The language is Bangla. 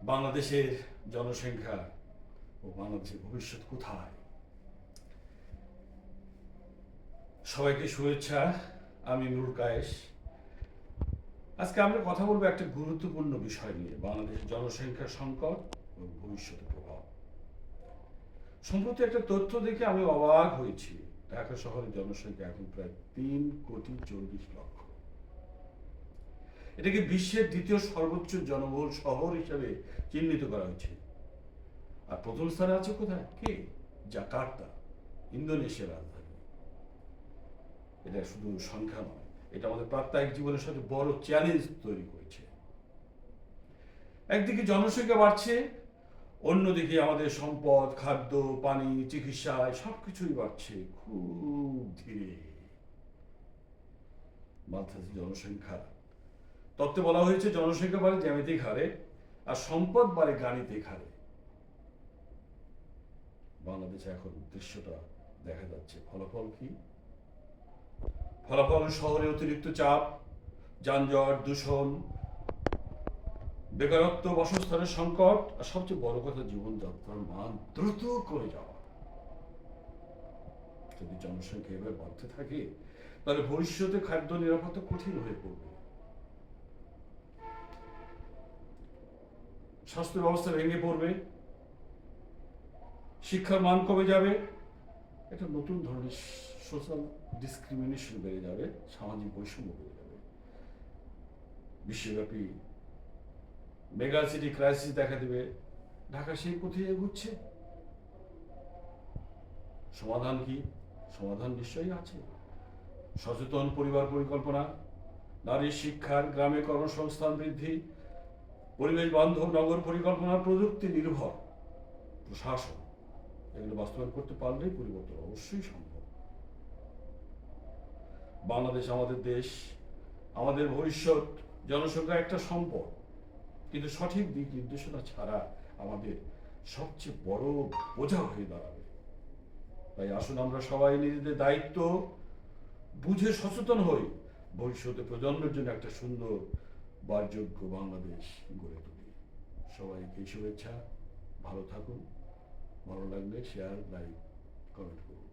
বাংলাদেশের জনসংখ্যা ও বাংলাদেশের ভবিষ্যৎ কোথায়। সবাইকে শুভেচ্ছা। আমি নুরুল কায়েস। আজকে আমরা কথা বলবো একটা গুরুত্বপূর্ণ বিষয় নিয়ে, বাংলাদেশের জনসংখ্যার সংকট ও ভবিষ্যতের প্রভাব। সম্প্রতি একটা তথ্য দেখে আমি অবাক হয়েছি। ঢাকা শহরের জনসংখ্যা এখন প্রায় 3,40,00,000। এটাকে বিশ্বের দ্বিতীয় সর্বোচ্চ জনবহুল শহর হিসেবে চিহ্নিত করা হয়েছে। আর প্রথম স্থানে আছে কোথায়? কে? জাকার্তা, ইন্দোনেশিয়ার রাজধানী। এটা শুধু সংখ্যা নয়, এটা আমাদের প্রাত্যহিক জীবনের সাথে বড় চ্যালেঞ্জ তৈরি করেছে। একদিকে জনসংখ্যা বাড়ছে, অন্যদিকে আমাদের সম্পদ, খাদ্য, পানি, চিকিৎসা সবকিছুই বাড়ছে খুব ধীরে। বাড়ছে জনসংখ্যা। তত্ত্বে বলা হয়েছে জনসংখ্যা বাড়ে জ্যামিতিক হারে আর সম্পদ বাড়ে গাণিতিক হারে। বাংলাদেশে এখন দৃশ্যটা দেখা যাচ্ছে। ফলাফল কি? ফলাফল শহরে অতিরিক্ত চাপ, যানজট, দূষণ, বেকারত্ব, বাসস্থানের সংকট, আর সবচেয়ে বড় কথা জীবনযাত্রার মান দ্রুত করে যাওয়া। যদি জনসংখ্যা এভাবে বাড়তে থাকে তাহলে ভবিষ্যতে খাদ্য নিরাপত্তা কঠিন হয়ে পড়বে। স্বাস্থ্য ব্যবস্থা ভেঙে পড়বে, শিক্ষার মান কমে যাবে, একটা নতুন ধরনের সোশ্যাল ডিসক্রিমিনেশন বেড়ে যাবে, সামাজিক বৈষম্য বেড়ে যাবে। বিশ্বব্যাপী মেগা সিটি ক্রাইসিস দেখা দেবে। ঢাকা সেই পথে এগুচ্ছে। সমাধান কি? সমাধান নিশ্চয়ই আছে। সচেতন পরিবার পরিকল্পনা, নারীর শিক্ষার, গ্রামে কর্মসংস্থান বৃদ্ধি, পরিবেশ বান্ধব নগর পরিকল্পনা, প্রযুক্তি নির্ভর প্রশাসন, এগুলো বাস্তবায়ন করতে পারলেই পরিবর্তন অবশ্যই সম্ভব। বাংলাদেশ আমাদের দেশ, আমাদের ভবিষ্যৎ। জনসংখ্যা একটা সম্পদ, কিন্তু সঠিক দিক নির্দেশনা ছাড়া আমাদের সবচেয়ে বড় বোঝা হয়ে দাঁড়াবে। তাই আসুন আমরা সবাই নিজেদের দায়িত্ব বুঝে সচেতন হই, ভবিষ্যতে প্রজন্মের জন্য একটা সুন্দর বাসযোগ্য বাংলাদেশ গড়ে তুলি। সবাইকে শুভেচ্ছা। ভালো থাকুন। ভালো লাগলে শেয়ার, লাইক, কমেন্ট করুন।